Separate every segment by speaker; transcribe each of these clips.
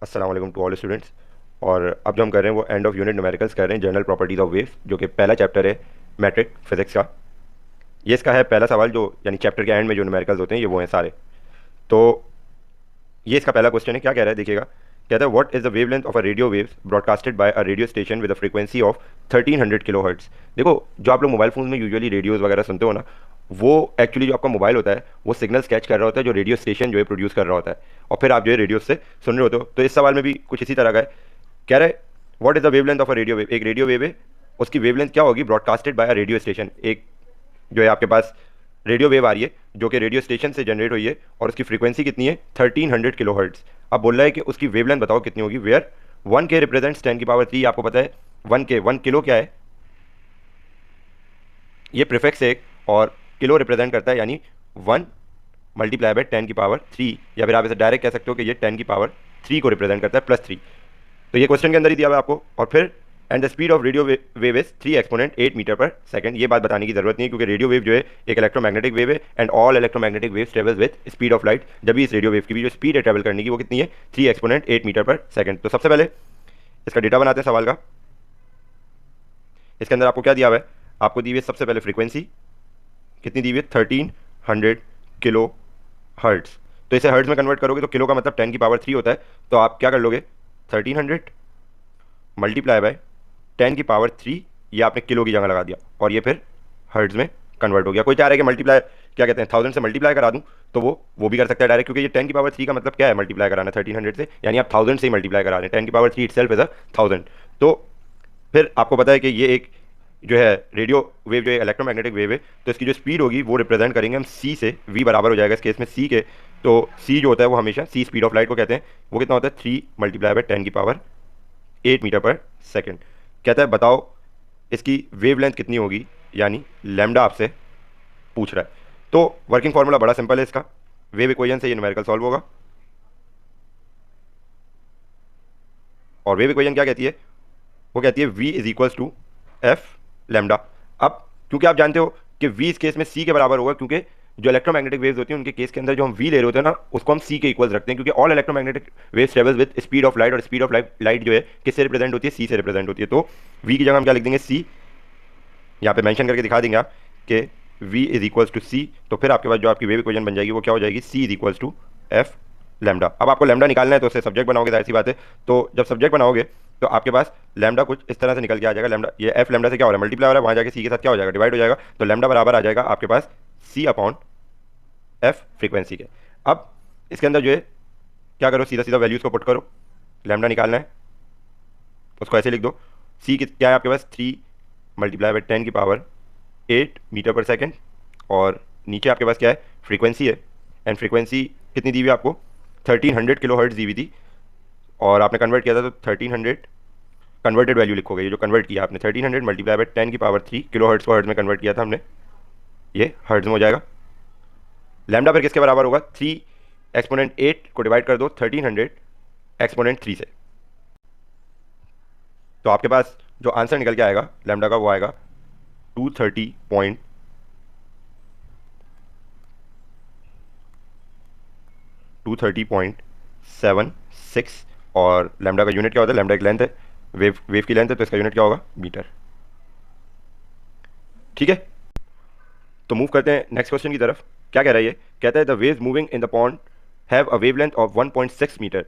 Speaker 1: अस्सलाम वालेकुम to all students. और अब जो हम कर रहे हैं वो एंड ऑफ यूनिट न्यूमेरिकल्स कर रहे हैं, जनरल प्रॉपर्टीज ऑफ वेव्स, जो कि पहला चैप्टर है मैट्रिक फिजिक्स का। ये इसका है पहला सवाल, जो यानी चैप्टर के एंड में जो न्यूमेरिकल्स होते हैं ये वो हैं सारे। तो ये इसका पहला क्वेश्चन है। क्या कह रहा है देखिएगा। कहता है what is the wavelength of a radio waves broadcasted by a radio station with a frequency of 1300 kilohertz. देखो, जो आप लोग मोबाइल फोन में यूजुअली रेडियोज वगैरह सुनते हो ना, वो एक्चुअली जो आपका मोबाइल होता है वो सिग्नल कैच कर रहा होता है जो रेडियो स्टेशन जो है प्रोड्यूस कर रहा होता है, और फिर आप जो है रेडियो से सुन रहे होते हो। तो इस सवाल में भी कुछ इसी तरह का है। कह रहे what is the wavelength of a radio wave. एक रेडियो वेव है, उसकी वेवलेंथ क्या होगी broadcasted by a radio station. एक जो है आपके पास रेडियो वेव आ रही है जो कि रेडियो स्टेशन से जनरेट हुई है, और उसकी फ्रीक्वेंसी कितनी है 1300 किलो हर्ट्ज। अब बोल रहा है कि उसकी वेवलेंथ बताओ कितनी होगी, वेयर 1 के रिप्रेजेंट्स 10 की पावर 3। आपको पता है 1 के 1 किलो क्या है, ये प्रिफिक्स है एक, और किलो रिप्रेजेंट करता है यानी 1 मल्टीप्लाई बाय 10 की पावर 3, या फिर आप इसे डायरेक्ट कह सकते हो कि ये 10 की पावर 3 को रिप्रेजेंट करता है +3। तो ये क्वेश्चन के अंदर ही दिया हुआ है आपको। और फिर and the speed of radio wave is 3 exponent 8 metre per second. ये बात बताने की जरूरत नहीं है क्योंकि रेडियो वेव जो है एक इलेक्ट्रोमैग्नेटिक वेव है, and all electromagnetic waves travels with speed of light. जब भी इस रेडियो वेव की भी जो स्पीड है ट्रेवल करने की वो कितनी है 3 एक्सपोनेंट 8 मीटर पर सेकंड। तो सबसे पहले इसका डेटा बनाते हैं सवाल का। इसके अंदर आपको क्या दिया हुआ है, आपको दी हुई है सबसे पहले फ्रीक्वेंसी कितनी दी हुई है 1300 किलो हर्ट्स। तो इसे हर्ट्स में कन्वर्ट करोगे तो किलो का मतलब 10 की पावर 3 होता है। तो आप क्या कर लोगे 1300 मल्टीप्लाई बाय 10 की पावर 3, ये आपने किलो की जगह लगा दिया, और ये फिर हर्ट्ज में कन्वर्ट हो गया। कोई चाह रहा है कि मल्टीप्लाई क्या कहते हैं 1000 से मल्टीप्लाई करा दूं, तो वो भी कर सकता है डायरेक्ट, क्योंकि ये 10 की पावर 3 का मतलब क्या है मल्टीप्लाई कराना 1300 से, यानी आप 1000 से ही मल्टीप्लाई करा रहे हैं। 10 की पावर 3 इटसेल्फ इज अ 1000। तो फिर आपको पता है कि ये एक जो है रेडियो वेव जो है इलेक्ट्रोमैग्नेटिक वेव है, तो इसकी जो स्पीड होगी वो रिप्रेजेंट करेंगे हम सी से। वी बराबर हो जाएगा इस केस में सी के। तो सी जो होता है वो हमेशा सी स्पीड ऑफ लाइट को कहते हैं, वो कितना होता है 3 मल्टीप्लाई बाय 10 की पावर 8 मीटर पर सेकेंड। कहता है बताओ इसकी वेवलेंथ कितनी होगी, यानी लैम्डा आपसे पूछ रहा है। तो वर्किंग फार्मूला बड़ा सिंपल है इसका, वेव इक्वेशन से ये न्यूमेरिकल सॉल्व होगा। और वेव इक्वेशन क्या कहती है, वो कहती है v is equals to F lambda. अब क्योंकि आप जानते हो कि v इस केस में c के बराबर होगा, क्योंकि जो इलेक्ट्रोमैग्नेटिक वेव्स होती हैं उनके केस के अंदर जो हम v ले रहे होते हैं ना, उसको हम c के इक्वल्स रखते हैं, क्योंकि all electromagnetic waves travels with speed of light, और स्पीड ऑफ लाइट जो है किससे रिप्रेजेंट होती है c से रिप्रेजेंट होती है। तो v की जगह हम क्या लिख देंगे c, यहाँ पे मेंशन करके दिखा देंगे आप कि v is equals to c। तो फिर आपके पास जो आपकी वेव इक्वेशन बन जाएगी वो क्या हो जाएगी c is equals to F lambda. अब आपको लैम्डा निकालना है तो उससे सब्जेक्ट बनाओगे, जाहिर सी बात है। तो जब सब्जेक्ट बनाओगे तो आपके पास लैम्डा कुछ इस तरह से निकल के आ जाएगा। लैम्डा ये एफ लैम्डा से क्या हो रहा है मल्टीप्लाई हो रहा है, वहाँ जाके सी के साथ क्या हो जाएगा डिवाइड हो जाएगा। तो लैम्डा बराबर आ जाएगा आपके पास सी अपॉन एफ फ्रीक्वेंसी के। अब इसके अंदर जो है क्या करो, सीधा सीधा वैल्यूज़ को पुट करो। लैम्डा निकालना है उसको ऐसे लिख दो, सी क्या है आपके पास 3 मल्टीप्लाई बाई 10 की पावर 8 मीटर पर सेकेंड, और नीचे आपके पास क्या है फ्रीक्वेंसी है। एंड फ्रीक्वेंसी कितनी दी हुई है आपको 1300 किलो हर्ट्ज दी हुई थी, और आपने कन्वर्ट किया था तो 1300 कन्वर्टेड वैल्यू लिखोगे। ये जो कन्वर्ट किया आपने 1300 मल्टीप्लाई बाई 10 की पावर 3 किलो हर्ट्ज को हर्ट्ज में कन्वर्ट किया था हमने, ये हर्ट्ज में हो जाएगा। लैम्डा फिर किसके बराबर होगा 3 एक्सपोनेंट 8 को डिवाइड कर दो 1300 एक्सपोनेंट 3 से। तो आपके पास जो आंसर निकल के आएगा लैम्डा का वो आएगा 230.76। और लैम्डा का यूनिट क्या होता है, लैम्डा एक लेंथ है, वेव वेव की लेंथ है, तो इसका यूनिट क्या होगा मीटर। ठीक है, तो मूव करते हैं नेक्स्ट क्वेश्चन की तरफ। क्या कह रहा है ये, कहता है the waves moving in the pond have a wavelength of 1.6 metre.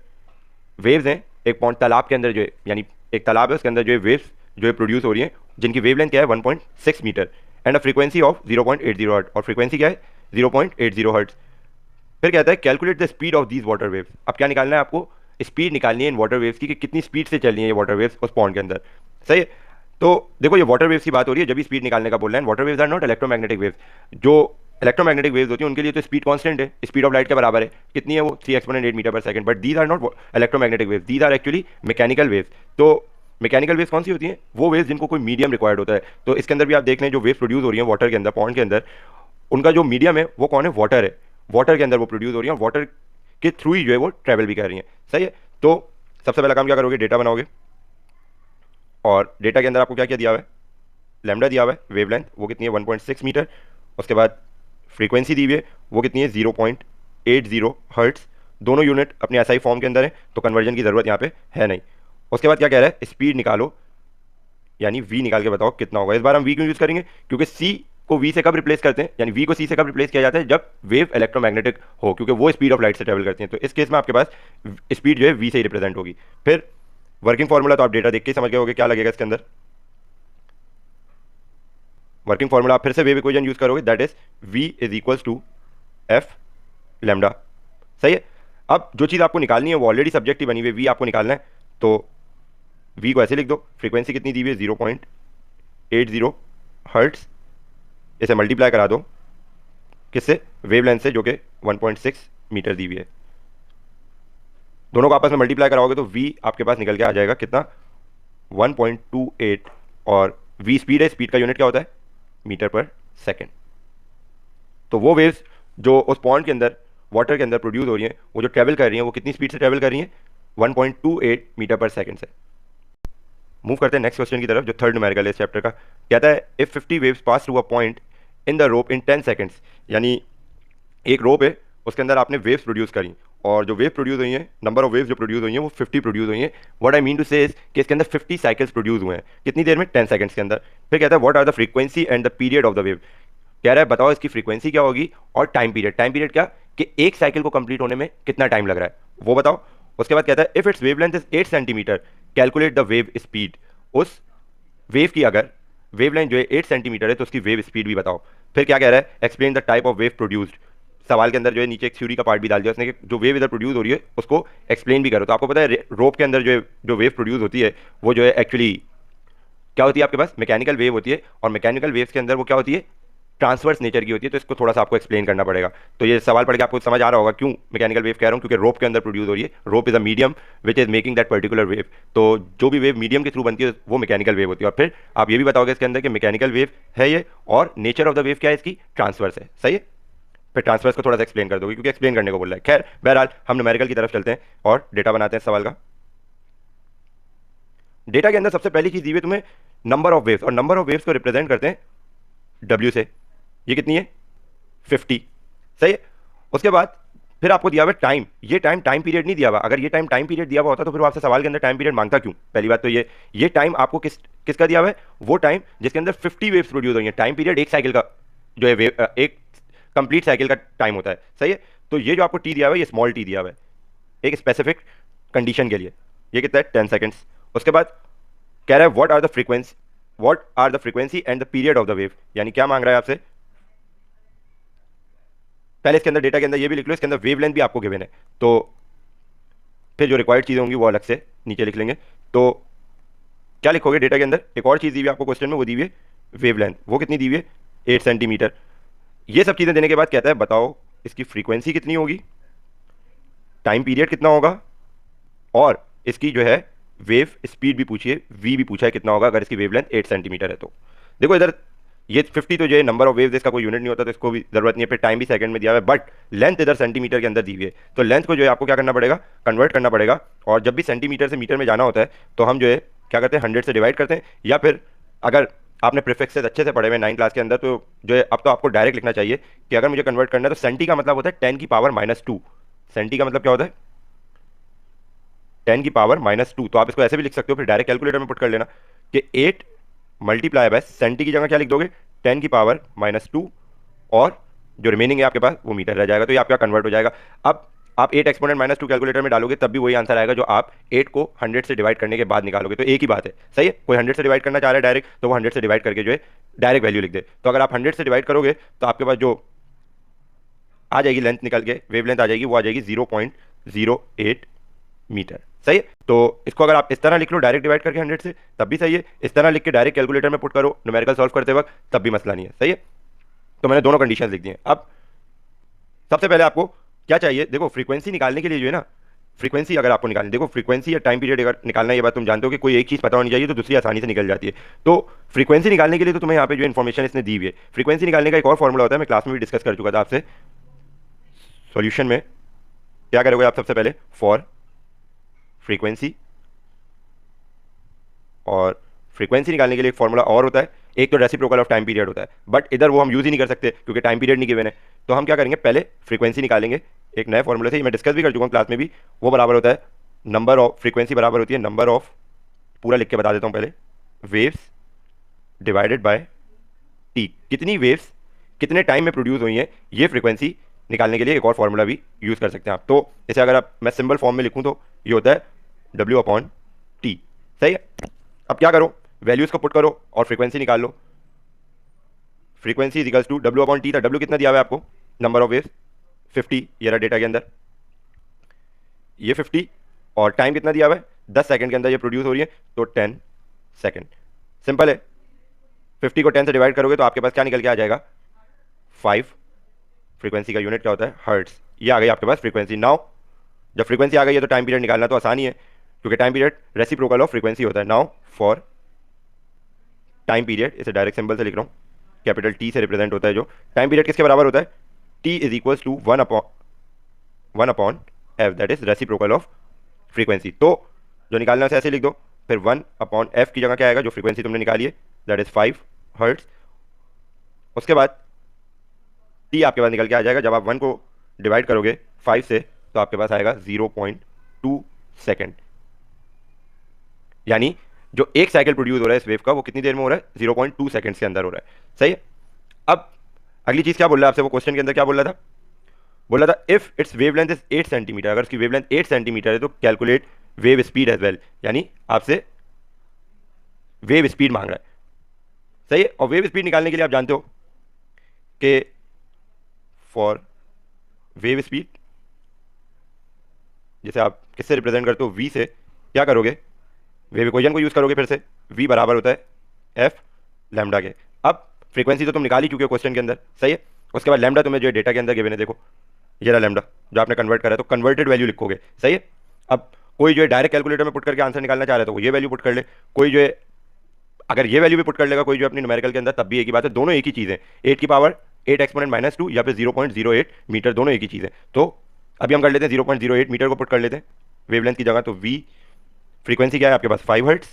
Speaker 1: Waves हैं एक पॉन्ड तालाब के अंदर जो है, यानी एक तालाब है उसके अंदर जो है वेव्स जो है प्रोड्यूस हो रही हैं, जिनकी वेवलेंथ क्या है 1.6 metre, and a frequency of 0.80 hertz, और फ्रीक्वेंसी क्या है 0.80 हर्ट्ज। फिर कहता है calculate the speed of these water waves. अब क्या निकालना है आपको, स्पीड निकालनी है इन वाटर वेव्स की, कि कितनी स्पीड से चल रही है ये वाटर वेव्स उस पॉन्ड के अंदर। सही है, तो देखो ये वाटर वेव्स की बात हो रही है, जब भी स्पीड निकालने का बोल रहे हैं। Water waves are not electromagnetic waves. जो इलेक्ट्रोमैग्नेटिक वेव्स होती है उनके लिए तो स्पीड कांस्टेंट है, स्पीड ऑफ लाइट के बराबर है। कितनी है वो 3 exponent 8 metre per second. But these are not electromagnetic waves, these are actually mechanical waves. तो मैकेनिकल वेव्स कौन सी होती हैं, वो वेव्स जिनको कोई मीडियम रिक्वायर्ड होता है। तो इसके अंदर भी आप देख लें जो वेव्स प्रोड्यूस हो रही हैं वाटर के अंदर, पॉन्ड के अंदर, उनका जो मीडियम है वो कौन है, वाटर है। वाटर के अंदर वो प्रोड्यूस हो रही है, वाटर के थ्रू ही जो है वो ट्रैवल भी कर रही हैं। सही है, तो सबसे पहला काम क्या करोगे, डेटा बनाओगे। और डेटा के अंदर आपको क्या क्या दिया हुआ है, लैम्डा दिया हुआ है, वेवलेंथ वो कितनी है 1.6 मीटर, उसके बाद फ्रीक्वेंसी दी हुई है वो कितनी है 0.80 हर्ट्स, दोनों यूनिट अपनी एसआई फॉर्म के अंदर है, तो कन्वर्जन की ज़रूरत यहाँ पे है नहीं। उसके बाद क्या कह रहा है, स्पीड निकालो, यानी v निकाल के बताओ कितना होगा। इस बार हम v क्यों यूज़ करेंगे, क्योंकि c को v से कब रिप्लेस करते हैं, यानी v को c से कब रिप्लेस किया जाता है, जब वेव इलेक्ट्रोमैग्नेटिक हो, क्योंकि वो स्पीड ऑफ लाइट से ट्रेवल करती है। तो इस केस में आपके पास स्पीड जो है v से ही रिप्रेजेंट होगी। फिर वर्किंग फॉर्मूला तो आप डेटा देख के ही समझ गए होगे क्या लगेगा इसके अंदर। वर्किंग फॉर्मूला आप फिर से वेव इक्वेशन यूज करोगे, that is v is equals to F lambda. सही है। अब जो चीज़ आपको निकालनी है वो ऑलरेडी सब्जेक्ट ही बनी हुई है, v आपको निकालना है, तो v को ऐसे लिख दो, फ्रीक्वेंसी कितनी दी हुई है 0.80 हर्ट्स, इसे मल्टीप्लाई करा दो किससे, वेवलेंथ से, जो कि 1.6 मीटर दी हुई है। दोनों को आपस में मल्टीप्लाई कराओगे तो v आपके पास निकल के आ जाएगा कितना, 1.28, और v स्पीड है, स्पीड का यूनिट क्या होता है, मीटर पर सेकेंड। तो वो वेव्स जो उस पॉन्ड के अंदर, वाटर के अंदर प्रोड्यूस हो रही हैं, वो जो ट्रैवल कर रही हैं, वो कितनी स्पीड से ट्रैवल कर रही हैं, 1.28 मीटर पर सेकेंड से। मूव करते हैं नेक्स्ट क्वेश्चन की तरफ, जो थर्ड न्यूमेरिकल है इस चैप्टर का। कहता है if 50 waves pass through a point in the rope in 10 seconds, यानी एक रोप है, उसके अंदर आपने वेव्स प्रोड्यूस करी, और जो वेव प्रोड्यूस हुई हैं, नंबर ऑफ वेव्स जो प्रोड्यूस हुई हैं वो 50 प्रोड्यूस हुई हैं। व्हाट आई मीन टू से इज कि इसके अंदर 50 साइकिल्स प्रोड्यूस हुए हैं, कितनी देर में, 10 सेकंड्स के अंदर। फिर कहता है what are the frequency and the period of the wave, कह रहा है बताओ इसकी फ्रीक्वेंसी क्या होगी और टाइम पीरियड। टाइम पीरियड क्या, कि एक साइकिल को कंप्लीट होने में कितना टाइम लग रहा है, वो बताओ। उसके बाद कहता है if it's wavelength is 8 centimetre calculate the wave speed, उस वेव की अगर वेवलेंथ जो है 8 सेंटीमीटर है तो उसकी वेव स्पीड भी बताओ। फिर क्या कह रहा है, explain the type of wave produced. सवाल के अंदर जो है नीचे एक थ्योरी का पार्ट भी डाल दिया उसने, कि जो वेव इधर प्रोड्यूस हो रही है उसको एक्सप्लेन भी करो। तो आपको पता है रोप के अंदर जो वेव प्रोड्यूस होती है वो जो है एक्चुअली क्या होती है, आपके पास मैकेनिकल वेव होती है, और मैकेनिकल वेव्स के अंदर वो क्या होती है, ट्रांसवर्स नेचर की होती है। तो इसको थोड़ा सा आपको एक्सप्लेन करना पड़ेगा। तो ये सवाल पढ़ के आपको समझ आ रहा होगा क्यों मैकेनिकल वेव कह रहा हूँ, क्योंकि रोप के अंदर प्रोड्यूस हो रही है। Rope is a medium which is making that particular wave. तो जो भी वेव मीडियम के थ्रू बनती है वो मैकेनिकल वेव होती है। और फिर आप ये भी बताओगे इसके अंदर कि मैकेनिकल वेव है ये, और नेचर ऑफ द वेव क्या है, इसकी ट्रांसवर्स है। सही है। फिर ट्रांसवर्स को थोड़ा सा एक्सप्लेन कर दोगे, क्योंकि एक्सप्लेन करने को बोल रहा है। खैर बहरहाल हम न्यूमेरिकल की तरफ चलते हैं और डेटा बनाते हैं सवाल का। डेटा के अंदर सबसे पहली चीज दी हुई है तुम्हें नंबर ऑफ वेव्स, और नंबर ऑफ वेव्स को रिप्रेजेंट करते हैं W से। ये कितनी है, 50। सही है। उसके बाद फिर आपको दिया हुआ टाइम, ये टाइम पीरियड नहीं दिया हुआ। अगर ये टाइम पीरियड दिया हुआ होता तो फिर वो आपसे सवाल के अंदर टाइम पीरियड मांगता क्यों। पहली बात तो ये टाइम आपको किसका दिया हुआ है, वो टाइम जिसके अंदर 50 वेव्स प्रोड्यूस हुई हैं। टाइम पीरियड एक साइकिल का जो है एक कंप्लीट साइकिल का टाइम होता है। सही है। तो ये जो आपको टी दिया हुआ है, ये स्मॉल टी दिया हुआ है एक स्पेसिफिक कंडीशन के लिए। ये कितना है, 10 सेकेंड्स। उसके बाद कह रहा है what are the frequency and the period of the wave, यानी क्या मांग रहा है आपसे। पहले इसके अंदर डेटा के अंदर ये भी लिख लो, इसके अंदर वेवलेंथ भी आपको गिवन है, तो फिर जो रिक्वायर्ड चीज़ें होंगी वो अलग से नीचे लिख लेंगे। तो क्या लिखोगे डेटा के अंदर, एक और चीज़ दी हुई है आपको क्वेश्चन में, वो दी हुई है वेवलेंथ, वो कितनी दी हुई है, 8 सेंटीमीटर। ये सब चीज़ें देने के बाद कहता है बताओ इसकी फ्रीक्वेंसी कितनी होगी, टाइम पीरियड कितना होगा, और इसकी जो है वेव स्पीड भी पूछिए, वी भी पूछा है कितना होगा अगर इसकी वेवलेंथ 8 सेंटीमीटर है। तो देखो इधर ये 50 तो जो है नंबर ऑफ वेव्स, इसका कोई यूनिट नहीं होता तो इसको भी जरूरत नहीं है। फिर टाइम भी सेकंड में दिया हुआ है, बट लेंथ इधर सेंटीमीटर के अंदर दी हुई है, तो लेंथ को जो है आपको क्या करना पड़ेगा, कन्वर्ट करना पड़ेगा। और जब भी सेंटीमीटर से मीटर में जाना होता है तो हम जो है क्या करते हैं, 100 से डिवाइड करते हैं, या फिर अगर आपने प्रीफिक्सेस अच्छे से पढ़े हुए 9 क्लास के अंदर, तो जो है अब तो आपको डायरेक्ट लिखना चाहिए कि अगर मुझे कन्वर्ट करना है तो सेंटी का मतलब होता है 10 की पावर -2। सेंटी का मतलब क्या होता है, 10 की पावर -2। तो आप इसको ऐसे भी लिख सकते हो, फिर डायरेक्ट कैलकुलेटर में पुट कर लेना कि 8 मल्टीप्लाई बाय सेंटी की जगह क्या लिख दोगे, 10 की पावर -2, और जो रिमेनिंग है आपके पास वो मीटर रह जाएगा। तो ये आपका कन्वर्ट हो जाएगा। अब आप 8 एक्सपोनेंट -2 कैलकुलेटर में डालोगे तब भी वही आंसर आएगा जो आप 8 को 100 से डिवाइड करने के बाद निकालोगे। तो एक ही बात है। सही है। कोई 100 से डिवाइड करना चाह रहा है डायरेक्ट, तो वो 100 से डिवाइड करके जो है डायरेक्ट वैल्यू लिख दे। तो अगर आप 100 से डिवाइड करोगे तो आपके पास जो आ जाएगी लेंथ निकल के, वेवलेंथ आ जाएगी, वो आ जाएगी 0.08 मीटर। सही है। तो इसको अगर आप इस तरह लिख लो डायरेक्ट डिवाइड करके 100 से, तब भी सही है। इस तरह लिख के डायरेक्ट कैलकुलेटर में पुट करो न्यूमेरिकल सॉल्व करते वक्त, तब भी मसला नहीं है। सही है। तो मैंने दोनों कंडीशन लिख दी हैं। अब सबसे पहले आपको क्या चाहिए, देखो फ्रीक्वेंसी निकालने के लिए जो है ना, फ्रीक्वेंसी अगर आपको निकालनी, देखो फ्रीक्वेंसी या टाइम पीरियड अगर निकालना है, ये बात तुम जानते हो कि कोई एक चीज़ पता होनी चाहिए तो दूसरी आसानी से निकल जाती है। तो फ्रीक्वेंसी निकालने के लिए तो तुम्हें यहाँ पे जो इन्फॉर्मेशन इसने दी हुई है, फ्रीक्वेंसी निकालने का एक और फॉर्मूला होता है, मैं क्लास में भी डिस्कस कर चुका था आपसे। सॉल्यूशन में क्या करोगे आप, सबसे पहले फॉर फ्रीक्वेंसी, और फ्रीक्वेंसी निकालने के लिए एक फॉर्मूला और होता है, एक तो रेसिप्रोकल ऑफ टाइम पीरियड होता है, बट इधर वो हम यूज़ ही नहीं कर सकते क्योंकि टाइम पीरियड नहीं गिवन है। तो हम क्या करेंगे, पहले फ्रीक्वेंसी निकालेंगे, एक नए फॉर्मूले से, मैं डिस्कस भी कर चुका हूँ क्लास में भी, वो बराबर होता है नंबर ऑफ, फ्रीक्वेंसी बराबर होती है नंबर ऑफ, पूरा लिख के बता देता हूँ पहले, वेव्स डिवाइडेड बाय टी। कितनी वेव्स कितने टाइम में प्रोड्यूस हुई हैं, ये फ्रीक्वेंसी निकालने के लिए एक और फॉर्मूला भी यूज़ कर सकते हैं आप। तो जैसे अगर आप मैं सिंबल फॉर्म में लिखूँ तो ये होता है W अपॉन टी। सही है। अब क्या करो, वैल्यूज़ को पुट करो और फ्रीक्वेंसी निकाल लो। Frequency is equals to W upon T था। W कितना दिया हुआ है आपको, नंबर ऑफ वेव्स 50, ये रहा डेटा के अंदर, ये 50, और टाइम कितना दिया हुआ है 10 सेकंड के अंदर ये प्रोड्यूस हो रही है, तो 10 सेकंड। सिंपल है, 50 को 10 से डिवाइड करोगे तो आपके पास क्या निकल के आ जाएगा 5। फ्रीक्वेंसी का यूनिट क्या होता है, हर्ट्स। ये आ गई आपके पास फ्रीक्वेंसी। नाउ जब फ्रीक्वेंसी आ गई है तो टाइम पीरियड निकालना तो आसानी है, क्योंकि time period reciprocal of frequency होता है। नाउ फॉर टाइम पीरियड, इसे डायरेक्ट सिंबल से लिख रहा हूँ, कैपिटल टी से रिप्रेजेंट होता है जो टाइम पीरियड किसके बराबर होता है, T is equals to 1 upon F, that is reciprocal of frequency. तो जो निकालना है उसे ऐसे लिख दो, फिर 1 अपॉन एफ की जगह क्या आएगा, जो फ्रीक्वेंसी तुमने निकाली है, दैट इज 5 हर्ट्स। उसके बाद टी आपके पास निकल के आ जाएगा, जब आप 1 को डिवाइड करोगे 5 से तो आपके पास आएगा 0.2 सेकेंड। यानी जो एक साइकिल प्रोड्यूस हो रहा है इस वेव का, वो कितनी देर में हो रहा है, 0.2 सेकंड्स के अंदर हो रहा है। सही है। अब अगली चीज क्या बोल रहा है आपसे, वो क्वेश्चन के अंदर क्या बोल रहा था, बोल रहा था if it's wavelength is 8 centimetre, अगर उसकी वेवलेंथ 8 सेंटीमीटर है तो calculate wave speed as well, यानी आपसे वेव स्पीड मांग रहा है। सही है। और वेव स्पीड निकालने के लिए आप जानते हो कि फॉर वेव स्पीड, जैसे आप किससे रिप्रेजेंट करते हो, v से, क्या करोगे, वेव इक्वेशन को यूज करोगे फिर से, v बराबर होता है एफ लैम्डा के। अब फ्रीक्वेंसी तो तुम निकाल ही चुके हो क्वेश्चन के अंदर, सही है। उसके बाद लैम्डा तुम्हें जो डेटा के अंदर गिवन है, देखो ये रहा लैम्डा जो आपने कन्वर्ट करा है, तो कन्वर्टेड वैल्यू लिखोगे। सही है। अब कोई जो है डायरेक्ट कैलकुलेटर में पुट करके आंसर निकालना चाह रहा है तो वो ये वैल्यू पुट कर ले, कोई जो है अगर ये वैल्यू भी पुट कर लेगा कोई जो अपनी न्यूमेरिकल के अंदर, तब भी एक ही बात है, दोनों एक ही चीज़ है, 8 की पावर 8 एक्सपोनेंट -2 या फिर 0.08 मीटर, दोनों एक ही चीज़ है। तो अभी हम कर लेते हैं 0.08 मीटर को पुट कर लेते हैं वेवलेंथ की जगह, तो v फ्रीक्वेंसी क्या है आपके पास 5 हर्ट्स,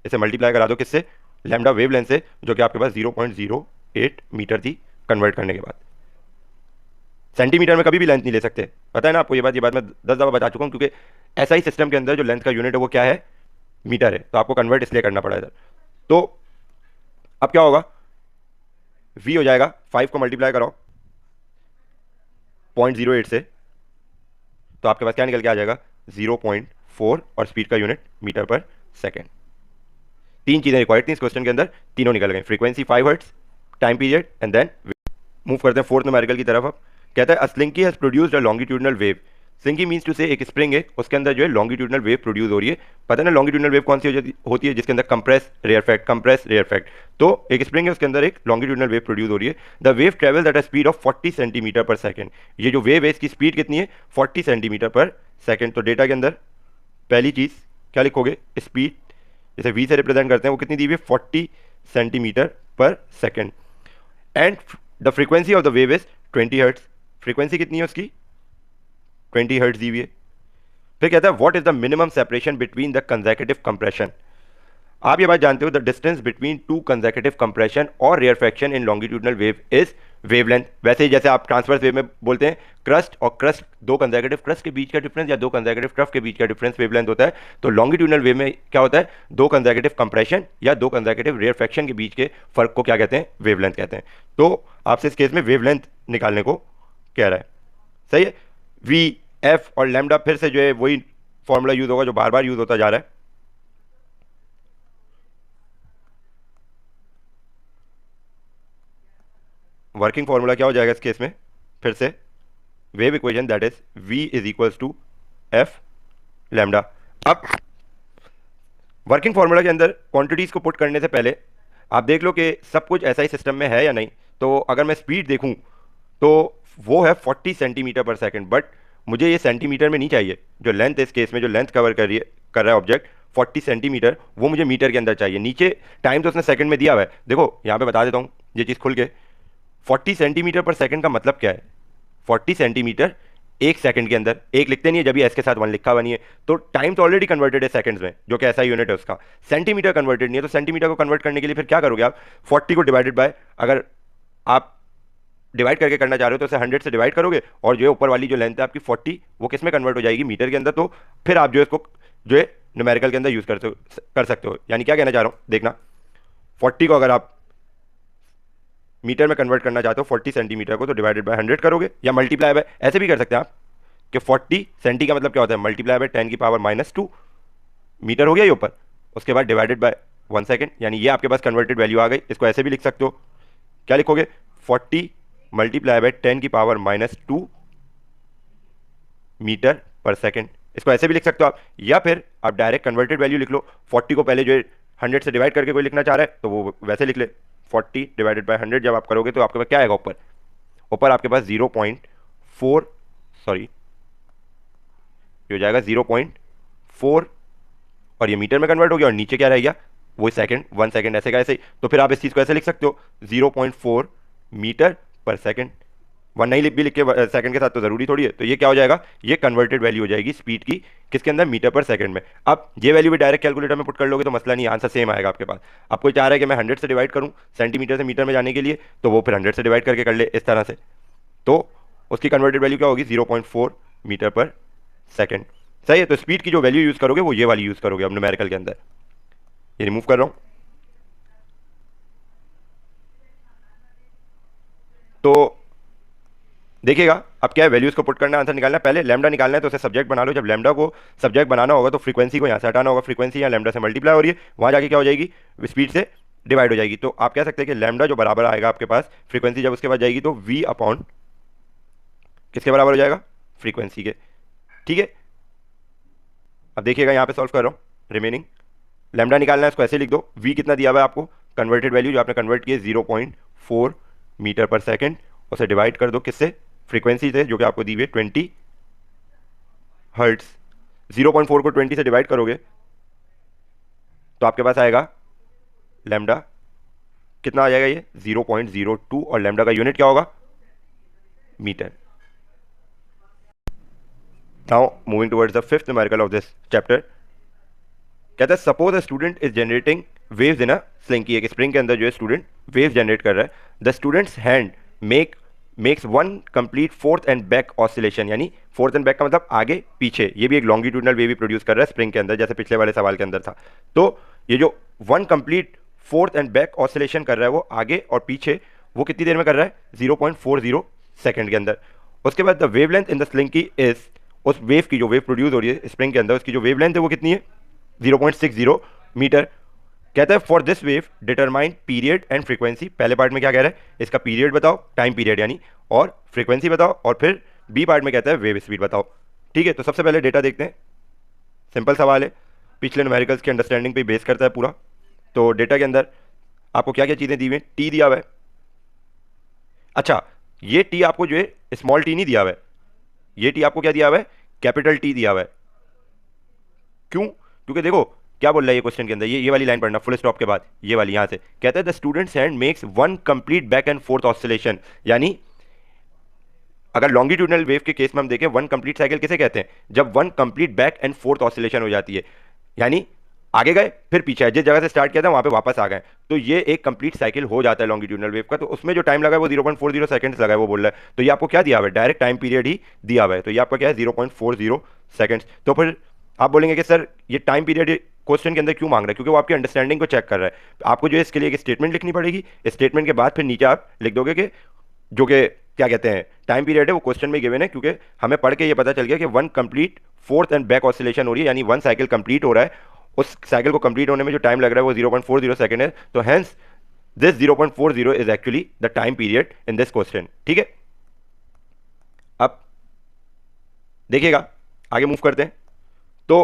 Speaker 1: इसे मल्टीप्लाई करा दो किससे, लैम्डा वेवलेंथ से, जो कि आपके पास 0.08 मीटर थी कन्वर्ट करने के बाद। सेंटीमीटर में कभी भी लेंथ नहीं ले सकते, पता है ना आपको ये बात मैं 10 दफ़ा बता चुका हूँ, क्योंकि ऐसा ही सिस्टम के अंदर जो लेंथ का यूनिट है वो क्या है, मीटर है, तो आपको कन्वर्ट इसलिए करना पड़ा इधर। तो अब क्या होगा, v हो जाएगा 5 को मल्टीप्लाई कराओ 0.08 से, तो आपके पास क्या निकल के आ जाएगा 0.4, और स्पीड का यूनिट मीटर पर सेकेंड। तीन चीजें रिक्वायर्ड थी इस क्वेश्चन के अंदर, तीनों निकल गए, frequency 5 hertz, time period and then. Move करते हैं फोर्थ न्यूमेरिकल की तरफ। अब कहता है a slinky has produced a longitudinal wave. Slinky means to say एक स्प्रिंग है, उसके अंदर जो है लॉन्गिट्यूडनल वेव प्रोड्यूस हो रही है। पता है ना लॉन्गिट्यूडनल वेव कौन सी होती है, जिसके अंदर कंप्रेस रेयरफेक्ट, कंप्रेस रेयरफेक्ट। तो एक स्प्रिंग है, उसके अंदर एक लॉन्गिट्यूडनल वेव प्रोड्यूस हो रही है। The wave travels at a speed of 40 centimetre per second. ये जो वेव है इसकी स्पीड कितनी है, 40 सेंटीमीटर पर सेकंड। तो डेटा के अंदर पहली चीज क्या लिखोगे, स्पीड, जैसे v से रिप्रेजेंट करते हैं, वो कितनी दी हुई है 40 centimetre per second. And the frequency of the wave is 20 hertz. Frequency कितनी है उसकी, 20 हर्ट्ज दी हुई है। फिर कहता है what is the minimum separation between the consecutive compression. आप ये बात जानते हो, the distance between two consecutive compression और rarefaction in longitudinal wave is wavelength. वैसे ही जैसे आप ट्रांसवर्स वेव में बोलते हैं क्रस्ट और क्रस्ट, दो कंसेक्यूटिव क्रस्ट के बीच का डिफरेंस या दो कंसेक्यूटिव ट्रफ के बीच का डिफरेंस वेवलेंथ होता है, तो लॉन्गिट्यूडनल वेव में क्या होता है, दो कंसेक्यूटिव कंप्रेशन या दो कंसेक्यूटिव रेयरफेक्शन के बीच के फर्क को क्या कहते हैं, वेवलेंथ कहते हैं। तो आपसे इस केस में वेवलेंथ निकालने को कह रहा है। सही है। वी, एफ और लैम्डा फिर से जो है वही फॉर्मूला यूज होगा जो बार बार यूज होता जा रहा है। वर्किंग फॉर्मूला क्या हो जाएगा इस केस में, फिर से wave equation, that is v is equals to F lambda. अब वर्किंग फॉर्मूला के अंदर क्वांटिटीज को पुट करने से पहले आप देख लो कि सब कुछ ऐसा ही सिस्टम में है या नहीं। तो अगर मैं स्पीड देखूं तो वो है 40 सेंटीमीटर पर सेकंड, बट मुझे ये सेंटीमीटर में नहीं चाहिए। जो लेंथ इस केस में जो लेंथ कवर कर रहा है ऑब्जेक्ट 40 सेंटीमीटर, वो मुझे मीटर के अंदर चाहिए। नीचे टाइम तो उसने सेकंड में दिया हुआ है, देखो यहाँ पे बता देता हूँ ये चीज़ खुल के। 40 सेंटीमीटर पर सेकंड का मतलब क्या है, 40 सेंटीमीटर एक सेकंड के अंदर, एक लिखते नहीं है जब भी एस के साथ वन लिखा हुआ नहीं है, तो टाइम तो ऑलरेडी कन्वर्टेड है सेकंड्स में, जो कि ऐसा यूनिट है उसका। सेंटीमीटर कन्वर्टेड नहीं है, तो सेंटीमीटर को कन्वर्ट करने के लिए फिर क्या करोगे आप, 40 को डिवाइडेड बाय, अगर आप डिवाइड करके करना चाह रहे हो तो उसे 100 से डिवाइड करोगे और जो है ऊपर वाली जो लेंथ है आपकी 40 वो किस में कन्वर्ट हो जाएगी, मीटर के अंदर। तो फिर आप जो है इसको जो है न्यूमेरिकल के अंदर यूज कर सकते हो। यानी क्या कहना चाह रहा हूँ देखना, 40 को अगर आप मीटर में कन्वर्ट करना चाहते हो 40 सेंटीमीटर को, तो डिवाइडेड बाय 100 करोगे या मल्टीप्लाई बाय, ऐसे भी कर सकते हैं आप कि 40 सेंटी का मतलब क्या होता है, मल्टीप्लाई बाय 10 की पावर -2 मीटर हो गया ये ऊपर, उसके बाद डिवाइडेड बाय 1 सेकेंड, यानी ये आपके पास कन्वर्टेड वैल्यू आ गई। इसको ऐसे भी लिख सकते हो, क्या लिखोगे, 40 मल्टीप्लाई बाय 10 की पावर -2 मीटर पर सेकेंड। इसको ऐसे भी लिख सकते हो आप, या फिर आप डायरेक्ट कन्वर्टेड वैल्यू लिख लो। 40 को पहले जो है 100 से डिवाइड करके कोई लिखना चाह रहा है तो वो वैसे लिख ले, 40 डिवाइडेड बाय 100 जब आप करोगे तो आपके पास क्या आएगा, ऊपर ऊपर आपके पास 0.4 सॉरी ये हो जाएगा 0.4 और ये मीटर में कन्वर्ट हो गया, और नीचे क्या रह गया, वो सेकंड, 1 सेकंड ऐसे का ऐसे ही। तो फिर आप इस चीज़ को ऐसे लिख सकते हो 0.4 मीटर पर सेकंड, 1 नहीं भी लिख के सेकंड के साथ तो जरूरी थोड़ी है। तो ये क्या हो जाएगा, ये कन्वर्टेड वैल्यू हो जाएगी स्पीड की, किसके अंदर, मीटर पर सेकंड में। अब ये वैल्यू भी डायरेक्ट कैलकुलेटर में पुट कर लोगे तो मसला नहीं, आंसर सेम आएगा आपके पास। अब कोई चाह रहा है कि मैं 100 से डिवाइड करूँ सेंटीमीटर से मीटर में जाने के लिए, तो वो फिर 100 से डिवाइड करके कर ले इस तरह से, तो उसकी कन्वर्टेड वैल्यू क्या होगी, 0.4 मीटर पर सेकंड। सही है, तो स्पीड की जो वैल्यू यूज करोगे वो ये वाली यूज करोगे अब न्यूमेरिकल के अंदर। ये रिमूव कर रहा हूं, तो देखिएगा अब क्या है, वैल्यूज को पुट करना, आंसर निकालना है। पहले लैम्डा निकालना है तो उसे सब्जेक्ट बना लो। जब लैम्डा को सब्जेक्ट बनाना होगा तो फ्रीक्वेंसी को यहाँ से हटाना होगा, फ्रीक्वेंसी यहाँ लैम्डा से मल्टीप्लाई हो रही है, वहाँ जाके क्या हो जाएगी, स्पीड से डिवाइड हो जाएगी। तो आप कह सकते हैं कि लैम्डा जो बराबर आएगा आपके पास फ्रीक्वेंसी जब उसके बाद जाएगी तो v अपॉन किसके बराबर हो जाएगा, फ्रीक्वेंसी के। ठीक है, अब देखिएगा यहाँ पे सॉल्व कर रहा हूँ, रिमेनिंग लैम्डा निकालना है, इसको ऐसे लिख दो, v कितना दिया हुआ है आपको, कन्वर्टेड वैल्यू जो आपने कन्वर्ट की है 0.4 मीटर पर सेकंड, उसे डिवाइड कर दो किससे, फ्रीक्वेंसी से जो कि आपको दी हुई है 20 हर्ट्ज। 0.4 को 20 से डिवाइड करोगे तो आपके पास आएगा लैम्डा कितना आ जाएगा, ये 0.02, और लैम्डा का यूनिट क्या होगा, metre. Now moving towards the fifth numerical of this chapter, कहता है suppose a student is generating waves in a sling, की एक स्प्रिंग के अंदर जो है स्टूडेंट वेव जनरेट कर रहा है। The students hand makes one complete fourth and back oscillation, यानी फोर्थ एंड बैक का मतलब आगे पीछे, ये भी एक लॉन्गिट्यूडनल वेव भी प्रोड्यूस कर रहा है स्प्रिंग के अंदर, जैसे पिछले वाले सवाल के अंदर था। तो ये जो one complete fourth and back oscillation कर रहा है वो आगे और पीछे, वो कितनी देर में कर रहा है, 0.40 सेकंड के अंदर। उसके बाद the wavelength in the slinky is, उस वेव की जो वेव प्रोड्यूस हो रही है स्प्रिंग के अंदर उसकी जो वेवलेंथ है वो कितनी है, 0.60 मीटर। कहता है for this wave determine period and frequency. पहले पार्ट में क्या कह रहा है, इसका पीरियड बताओ, टाइम पीरियड यानी, और फ्रीक्वेंसी बताओ, और फिर बी पार्ट में कहता है वेव स्पीड बताओ। ठीक है, तो सबसे पहले डेटा देखते हैं, सिंपल सवाल है, पिछले न्यूमेरिकल्स की अंडरस्टैंडिंग पे बेस करता है पूरा। तो डेटा के अंदर आपको क्या क्या चीज़ें दी हुई हैं, टी दिया हुआ है। अच्छा, ये टी आपको जो है स्मॉल टी नहीं दिया हुआ है, ये टी आपको क्या दिया हुआ है, कैपिटल टी दिया हुआ है। क्यों, क्योंकि देखो क्या बोल रहा है ये क्वेश्चन के अंदर, ये वाली लाइन पढ़ना, फुल स्टॉप के बाद ये वाली यहाँ से कहता है the students hand makes one complete back and fourth oscillation, यानी अगर लॉन्गिट्यूडनल वेव के केस में हम देखें वन कंप्लीट साइकिल किसे कहते हैं, जब one complete back and fourth oscillation हो जाती है, यानी आगे गए फिर पीछे, जिस जगह से स्टार्ट किया था वहां पे वापस आ गए, तो ये एक कंप्लीट साइकिल हो जाता है लॉन्गिट्यूडनल वेव का। तो उसमें जो टाइम लगा है वो 0.40 सेकंड्स लगा है, वो बोल रहा है। तो ये आपको क्या दिया हुआ है, डायरेक्ट टाइम पीरियड ही दिया हुआ है, तो ये आपका क्या है 0.40 सेकंड्स। तो फिर आप बोलेंगे कि सर ये टाइम पीरियड क्वेश्चन के अंदर क्यों मांग रहा है, क्योंकि वो आपकी अंडरस्टैंडिंग को चेक कर रहा है। आपको जो है इसके लिए एक स्टेटमेंट लिखनी पड़ेगी, स्टेटमेंट के बाद फिर नीचे आप लिख दोगे कि जो कि क्या कहते हैं टाइम पीरियड है वो क्वेश्चन में गिवन है, क्योंकि हमें पढ़ के ये पता चल गया कि one complete fourth and back oscillation हो रही है, यानी वन साइकिल कंप्लीट हो रहा है, उस साइकिल को कंप्लीट होने में जो टाइम लग रहा है वो 0.40 सेकंड है। तो hence this 0.40 is actually the time period in this question. ठीक है, अब देखिएगा आगे मूव करते हैं। तो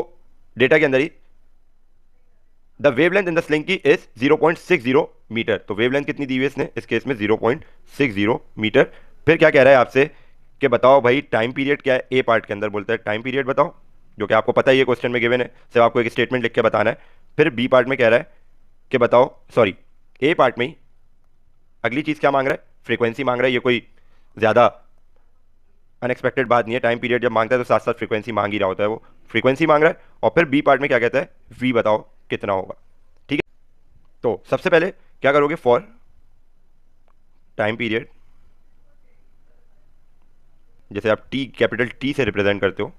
Speaker 1: डेटा के अंदर ही the wavelength in the slinky is 0.60 metre, तो वेवलेंथ कितनी दी हुई है इसने, इस केस में 0.60 मीटर। फिर क्या कह रहा है आपसे कि बताओ भाई टाइम पीरियड क्या है, ए पार्ट के अंदर बोलता है टाइम पीरियड बताओ, जो कि आपको पता ही है क्वेश्चन में गिवन है, सिर्फ आपको एक स्टेटमेंट लिख के बताना है। फिर बी पार्ट में कह रहा है कि बताओ, सॉरी ए पार्ट में ही अगली चीज़ क्या मांग रहा है, फ्रीक्वेंसी मांग रहा है। ये कोई ज़्यादा अनएक्सपेक्टेड बात नहीं है, टाइम पीरियड जब मांगता है तो साथ साथ फ्रीक्वेंसी मांग ही रहा होता है, वो फ्रीक्वेंसी मांग रहा है। और फिर बी पार्ट में क्या कहता है, वी बताओ कितना होगा। ठीक है, तो सबसे पहले क्या करोगे, फॉर टाइम पीरियड जैसे आप टी कैपिटल टी से रिप्रेजेंट करते हो,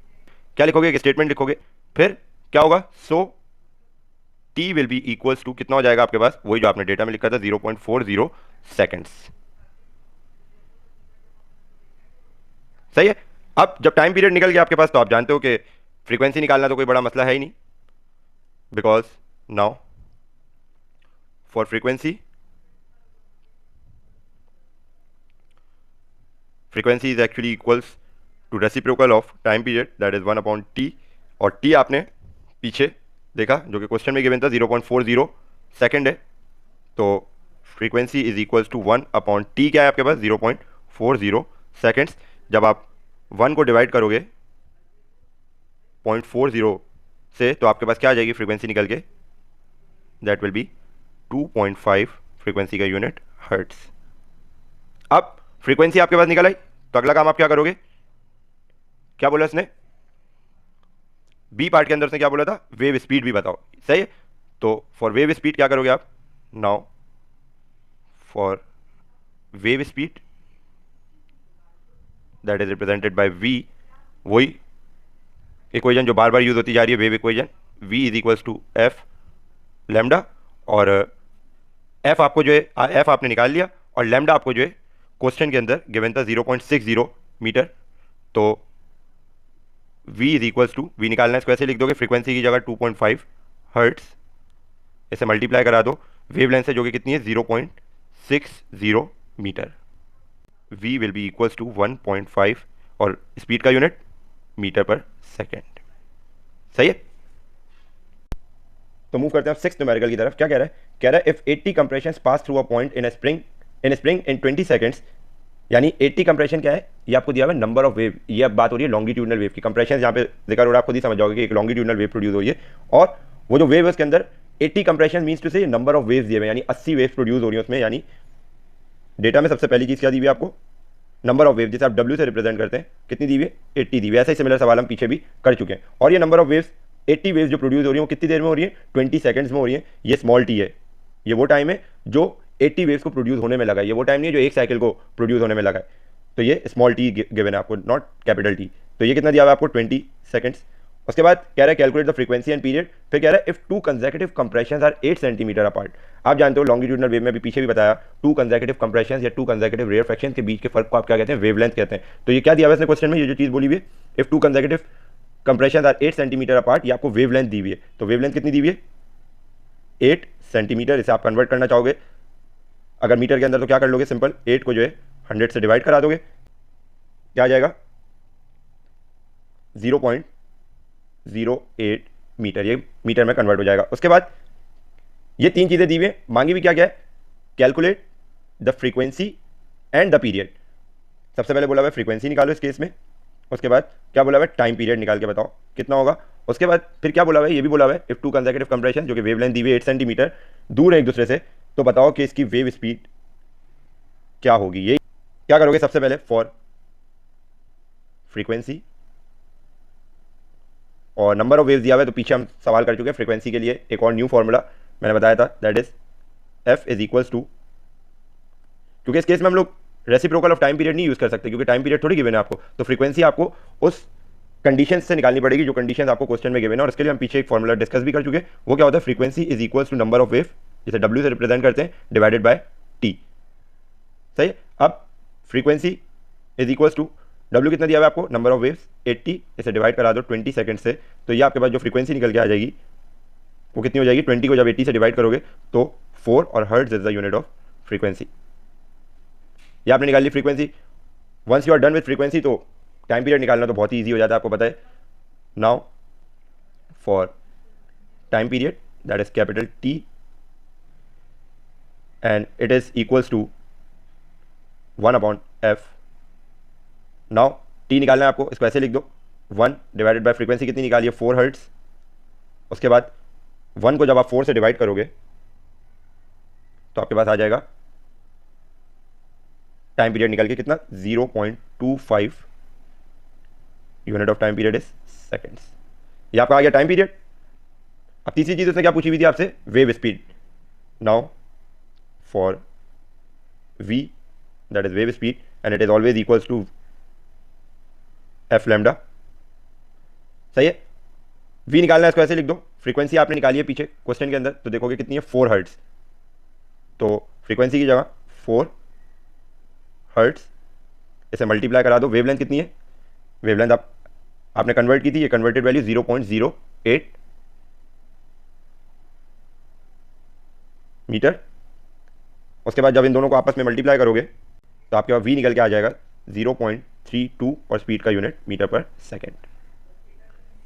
Speaker 1: क्या लिखोगे, एक स्टेटमेंट लिखोगे, फिर क्या होगा, so T will be equals to कितना हो जाएगा आपके पास, वही जो आपने डेटा में लिखा था 0.40 सेकेंड्स। सही है। अब जब टाइम पीरियड निकल गया आपके पास, तो आप जानते हो कि फ्रीक्वेंसी निकालना तो कोई बड़ा मसला है ही नहीं, because now for frequency is actually equals to reciprocal of time period, that is 1/t। और t आपने पीछे देखा जो कि क्वेश्चन में गिवन था 0.40 सेकेंड है, तो frequency is equals to 1/t, क्या है आपके पास 0.40 सेकेंड्स। जब आप 1 को डिवाइड करोगे 0.40 से, तो आपके पास क्या आ जाएगी फ्रीक्वेंसी निकल के, दैट विल बी 2.5 फ्रीक्वेंसी का यूनिट हर्ट्स। अब फ्रीक्वेंसी आपके पास निकल आई, तो अगला काम आप क्या करोगे, क्या बोला इसने, बी पार्ट के अंदर उसने क्या बोला था, वेव स्पीड भी बताओ। सही है, तो फॉर वेव स्पीड क्या करोगे आप, now for wave speed that is represented by V, वही इक्वेशन जो बार बार यूज होती जा रही है, wave equation, v is equals to F lambda, और एफ आपको जो है एफ आपने निकाल लिया, और लैम्डा आपको जो है क्वेश्चन के अंदर गिवन था 0.60 मीटर, तो v is equals to, V निकालना है इसको ऐसे लिख दोगे, फ्रीक्वेंसी की जगह 2.5 हर्ट्स, इसे मल्टीप्लाई करा दो वेव लेंथ से जो कि कितनी है 0.60 metre, v will be equals to 1.5 और स्पीड का यूनिट मीटर पर सेकेंड। सही है, तो मूव करते हैं सिक्स्थ न्यूमेरिकल की तरफ। क्या कह रहा है, कह रहा है if 80 compressions pass through a point in spring in 20 seconds, यानी 80 कंप्रेशन क्या है, ये आपको दिया हुआ है नंबर ऑफ वेव, ये अब बात हो रही है लॉन्गिट्यूडनल वेव की। कंप्रेशन यहाँ पे जिक्र हो रहा है, आप खुद ही समझ जाओगे कि एक लॉन्गिट्यूडनल वेव प्रोड्यूस हो रही है, और वो जो वेव है उसके अंदर 80 कंप्रेशन मीन्स टू से नंबर ऑफ वेव्स दिए हुए, यानी 80 वेव्स प्रोड्यूस हो रही है उसमें। यानी डेटा में सबसे पहली चीज़ क्या दी हुई है आपको, नंबर ऑफ वेव, जिसे आप W से रिप्रेजेंट करते हैं, कितनी दी हुई है 80 दी हुई है। ऐसा ही सिमिलर सवाल हम पीछे भी कर चुके हैं। और ये नंबर ऑफ वेव्स 80 वेव्स जो प्रोड्यूस हो रही है वो कितनी देर में हो रही है, 20 सेकंड्स में हो रही है। ये स्मॉल टी है, ये वो टाइम है जो 80 वेव्स को प्रोड्यूस होने में लगा है, ये वो टाइम नहीं है जो एक साइकिल को प्रोड्यूस होने में लगा है। तो ये स्मॉल टी गिवन है आपको, नॉट कैपिटल टी। तो ये कितना दिया हुआ है आपको 20 सेकंड्स। उसके बाद कह रहा है calculate the frequency and period, फिर कह रहा है if two consecutive compressions are 8 centimetre apart. आप जानते हो लॉन्गिट्यूडनल वेव में भी पीछे भी बताया, टू कंसेक्यूटिव कंप्रेशंस या टू कंसेक्यूटिव रेयरफेक्शन के बीच के फर्क को आप क्या कहते हैं, वेवलेंथ कहते हैं। तो ये क्या दिया हुआ है क्वेश्चन में, ये जो चीज़ बोली हुई है, if two consecutive compressions are 8 centimetre apart, ये आपको वेवलेंथ दी हुई है। तो वेवलेंथ कितनी दी हुई है 8 सेंटीमीटर। इसे आप कन्वर्ट करना चाहोगे अगर मीटर के अंदर, तो क्या कर लोगे, सिंपल 8 को जो है 100 से डिवाइड करा दोगे, क्या आ जाएगा 0.08 मीटर, ये मीटर में कन्वर्ट हो जाएगा। उसके बाद ये तीन चीज़ें दी हुई हैं, मांगी भी क्या क्या है, calculate the frequency and the period. सबसे पहले बोला हुआ है फ्रीक्वेंसी निकालो इस केस में, उसके बाद क्या बोला हुआ है टाइम पीरियड निकाल के बताओ कितना होगा। उसके बाद फिर क्या बोला हुआ है, ये भी बोला हुआ है इफ टू कंसेक्यूटिव कंप्रेशन, जो कि वेवलेंथ दी हुई है 8 सेंटीमीटर दूर है एक दूसरे से, तो बताओ कि इसकी वेव स्पीड क्या होगी। ये क्या करोगे, सबसे पहले फॉर फ्रीक्वेंसी, और नंबर ऑफ वेव्स दिया हुआ है तो पीछे हम सवाल कर चुके हैं। फ्रीक्वेंसी के लिए एक और न्यू फॉर्मूला मैंने बताया था, that is F is equals to, क्योंकि इस केस में हम लोग रेसिप्रोकल ऑफ टाइम पीरियड नहीं यूज कर सकते क्योंकि टाइम पीरियड थोड़ी गिवन है आपको, तो फ्रीक्वेंसी आपको उस कंडीशन से निकालनी पड़ेगी जो कंडीशन आपको क्वेश्चन में गिवन है। और इसके लिए हम पीछे एक फॉर्मूला डिस्कस भी कर चुके हैं, वो क्या होता है, frequency is equals to number of wave, जिसे W से रिप्रेजेंट करते हैं, डिवाइडेड बाय T। सही है, अब frequency is equals to W कितना दिया हुआ है आपको, नंबर ऑफ वेव्स 80, इसे डिवाइड करा दो 20 सेकंड से, तो ये आपके पास जो फ्रीक्वेंसी निकल के आ जाएगी वो कितनी हो जाएगी, 20 को जब 80 से डिवाइड करोगे तो 4, और hertz is the unit of frequency. ये आपने निकाल ली frequency. Once you are done with frequency तो टाइम पीरियड निकालना तो बहुत ही ईजी हो जाता है, आपको पता है। Now for time period that is capital T and it is equals to 1/f। Now T निकालना है आपको, इसको ऐसे लिख दो, 1 डिवाइडेड बाय फ्रीक्वेंसी कितनी निकालिए 4 हर्ट्ज। उसके बाद 1 को जब आप 4 से डिवाइड करोगे तो आपके पास आ जाएगा टाइम पीरियड निकल के कितना 0.25 unit of time period is seconds. ये आपका आ गया टाइम पीरियड। अब तीसरी चीज उसने क्या पूछी हुई थी आपसे, wave speed. Now for v that is wave speed and it is always equals to F lambda. सही है। वी निकालना है, इसको ऐसे लिख दो। फ्रीक्वेंसी आपने निकाली है पीछे क्वेश्चन के अंदर, तो देखोगे कितनी है 4 हर्ट्स। तो फ्रीक्वेंसी की जगह 4 हर्ट्स, इसे मल्टीप्लाई करा दो। वेवलेंथ कितनी है, वेवलेंथ आपने कन्वर्ट की थी, ये कन्वर्टेड वैल्यू 0.08 मीटर। उसके बाद जब इन दोनों को आपस में मल्टीप्लाई करोगे तो आपके पास वी निकल के आ जाएगा 0.32 और स्पीड का यूनिट मीटर पर सेकेंड।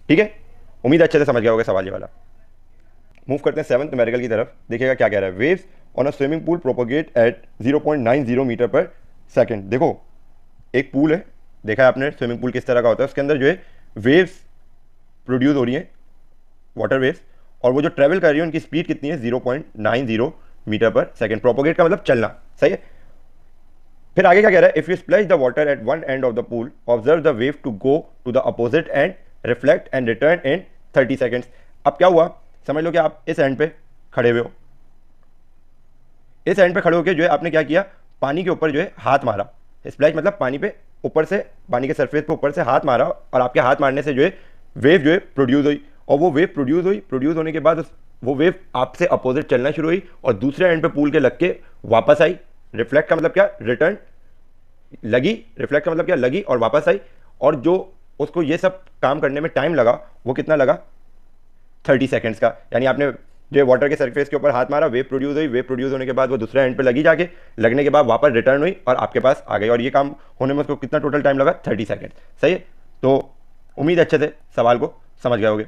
Speaker 1: ठीक है, उम्मीद अच्छे से समझ गया होगा सवाल ये वाला। मूव करते हैं 7th न्यूमेरिकल की तरफ। देखिएगा क्या कह रहा है। Waves on a swimming pool propagate at 0.90 metre per second. देखो एक पूल है, देखा है आपने स्विमिंग पूल किस तरह का होता है, उसके अंदर जो है वेव्स प्रोड्यूस हो रही हैं, वाटर वेव्स, और वो जो ट्रेवल कर रही है उनकी स्पीड कितनी है 0.90 मीटर पर सेकेंड। प्रोपोगेट का मतलब चलना। सही है। फिर आगे क्या कह रहा है, if you splash the water at one end of the pool observe the wave to go to the opposite end reflect and return in 30 seconds. अब क्या हुआ, समझ लो कि आप इस एंड पे खड़े हुए हो, इस एंड पे खड़े होकर जो है आपने क्या किया, पानी के ऊपर जो है हाथ मारा। स्प्लैश मतलब पानी पे ऊपर से, पानी के सरफेस पे ऊपर से हाथ मारा, और आपके हाथ मारने से जो है वेव जो है प्रोड्यूस हुई, और वो वेव प्रोड्यूस हुई, प्रोड्यूस होने के बाद वो वेव आपसे अपोजिट चलना शुरू हुई और दूसरे एंड पे पूल के लग के वापस आई। रिफ्लेक्ट का मतलब क्या, रिटर्न, लगी, रिफ्लेक्ट का मतलब क्या, लगी और वापस आई। और जो उसको ये सब काम करने में टाइम लगा वो कितना लगा, 30 सेकेंड्स का। यानी आपने जो वाटर के सरफेस के ऊपर हाथ मारा, वेव प्रोड्यूस हुई, वेव प्रोड्यूस होने के बाद वो दूसरे एंड पे लगी, जाके लगने के बाद वापस रिटर्न हुई और आपके पास आ गई, और ये काम होने में उसको कितना टोटल टाइम लगा, 30 सेकेंड। सही है। तो उम्मीद अच्छे से सवाल को समझ गए होगे।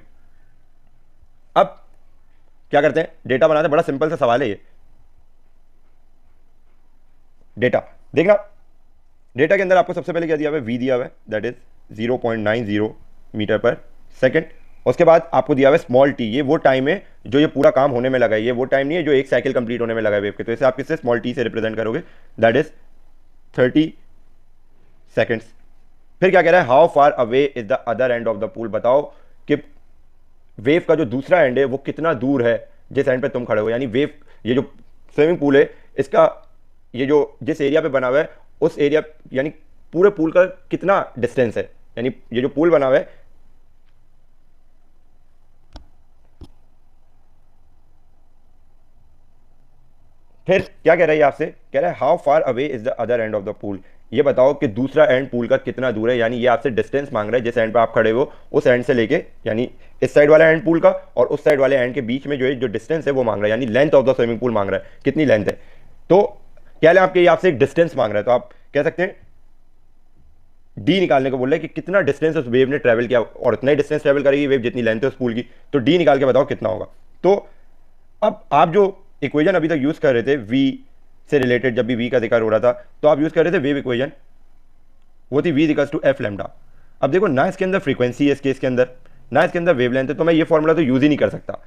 Speaker 1: अब क्या करते हैं, डेटा बनाते हैं। बड़ा सिंपल सा सवाल है ये। डेटा देखना, डेटा के अंदर आपको सबसे पहले क्या दिया हुआ है, वी दिया हुआ है, that is 0.90 metre per second. उसके बाद आपको दिया हुआ है स्मॉल टी, ये वो टाइम है जो ये पूरा काम होने में लगा है, ये वो टाइम नहीं है जो एक साइकिल कंप्लीट होने में लगा है वेव के। तो इसे आप किससे, स्मॉल टी से रिप्रेजेंट करोगे, दैट इज 30 सेकेंड्स। फिर क्या कह रहा है, how far away is the other end of the pool. बताओ कि वेव का जो दूसरा एंड है वो कितना दूर है जिस एंड पे तुम खड़े हो। यानी वेव, ये जो स्विमिंग पूल है इसका, ये जो जिस एरिया पे बना हुआ है उस एरिया, यानी पूरे पूल का कितना डिस्टेंस है, यानी ये जो पूल बना हुआ है फिर क्या कह रहा है आपसे, कह रहा है how far away is the other end of the pool. ये बताओ कि दूसरा एंड पूल का कितना दूर है। यानी ये आपसे डिस्टेंस मांग रहा है, जिस एंड पे आप खड़े हो उस एंड से लेके, यानी इस साइड वाला एंड पूल का और उस साइड वाले एंड के बीच में जो है जो डिस्टेंस है वो मांग रहा है, यानी length of the swimming pool मांग रहा है, कितनी लेंथ है। तो क्या है आपके, आपसे एक डिस्टेंस मांग रहा है, तो आप कह सकते हैं डी निकालने को बोल रहे हैं कि कितना डिस्टेंस उस वेव ने ट्रैवल किया, और उतना ही डिस्टेंस ट्रैवल करेगी वेव जितनी लेंथ है उस पूल की। तो डी निकाल के बताओ कितना होगा। तो अब आप जो इक्वेशन अभी तक यूज कर रहे थे वी से रिलेटेड, जब भी वी का जिक्र हो रहा था तो आप यूज कर रहे थे वेव इक्वेशन, वो थी V equals to F lambda. अब देखो ना इसके अंदर फ्रीक्वेंसी है, इस केस के अंदर ना इसके अंदर वेवलेंथ है, तो मैं ये फॉर्मूला तो यूज ही नहीं कर सकता,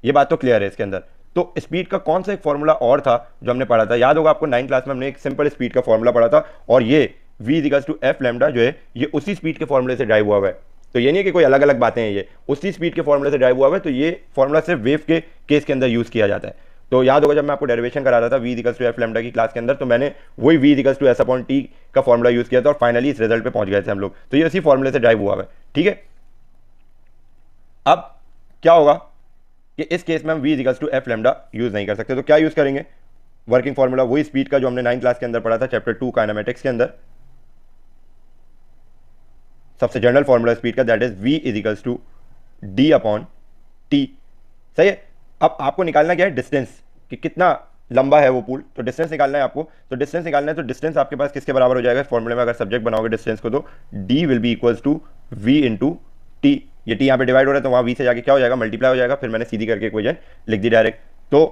Speaker 1: ये बात तो क्लियर है इसके अंदर। तो स्पीड का कौन सा एक फॉर्मूला और था जो हमने पढ़ा था, याद होगा आपको 9th क्लास में हमने एक सिंपल स्पीड का फॉर्मूला पढ़ा था, और ये V equals to F lambda जो है ये उसी स्पीड के फॉर्मूले से ड्राइव हुआ है। तो ये नहीं है कि कोई अलग अलग बातें हैं, ये उसी स्पीड के फॉर्मूले से ड्राइव हुआ है। तो ये फॉर्मूला सिर्फ वेव के केस के अंदर यूज किया जाता है। तो याद होगा जब मैं आपको डेरिवेशन करा रहा था V equals to F lambda की क्लास के अंदर, तो मैंने वही V equals to S upon T का फॉर्मूला यूज किया था और फाइनली इस रिजल्ट पे पहुंच गए थे हम लोग। तो ये उसी फॉर्मूले से ड्राइव हुआ है। ठीक है। अब क्या होगा कि इस केस में हम V equals to F lambda use नहीं कर सकते, तो क्या यूज करेंगे, वर्किंग फॉर्मूला वही स्पीड का जो हमने 9th क्लास के अंदर पढ़ा था चैप्टर 2 काइनेमेटिक्स के अंदर। सबसे जनरल फॉर्मूला स्पीड का, that is V equals to D upon T. सही है। अब आपको निकालना क्या है, डिस्टेंस, कि कितना लंबा है वो पूल। तो डिस्टेंस निकालना है आपको, तो डिस्टेंस निकालना है, तो डिस्टेंस आपके पास किसके बराबर हो जाएगा फॉर्मूले में, अगर सब्जेक्ट बनाओगे डिस्टेंस को, तो D will be equals to V into T. ये टी यहाँ पे डिवाइड हो रहा है तो वहाँ वी से जाके क्या हो जाएगा, मल्टीप्लाई हो जाएगा। फिर मैंने सीधी करके इक्वेशन लिख दी डायरेक्ट। तो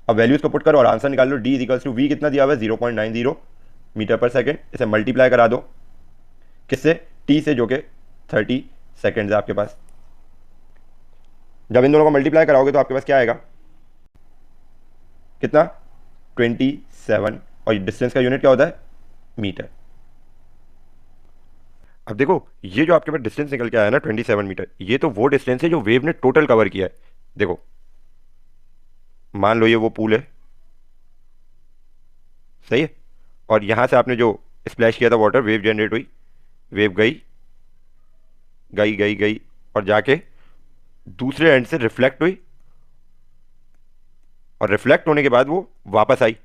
Speaker 1: अब वैल्यूज को पुट करो और आंसर निकाल लो। डी इक्वल्स टू वी कितना दिया हुआ है 0.90 मीटर पर सेकेंड, इसे मल्टीप्लाई करा दो किससे, टी से, जो कि 30 सेकेंड है आपके पास। जब इन दोनों को मल्टीप्लाई कराओगे तो आपके पास क्या आएगा, कितना, 27, और डिस्टेंस का यूनिट क्या होता है, मीटर। अब देखो ये जो आपके पास डिस्टेंस निकल के आया ना 27 मीटर, ये तो वो डिस्टेंस है जो वेव ने टोटल कवर किया है। देखो मान लो ये वो पूल है, सही है, और यहां से आपने जो स्प्लैश किया था वाटर, वेव जनरेट हुई, वेव गई, गई गई गई और जाके दूसरे एंड से रिफ्लेक्ट हुई, और रिफ्लेक्ट होने के बाद वो वापस आई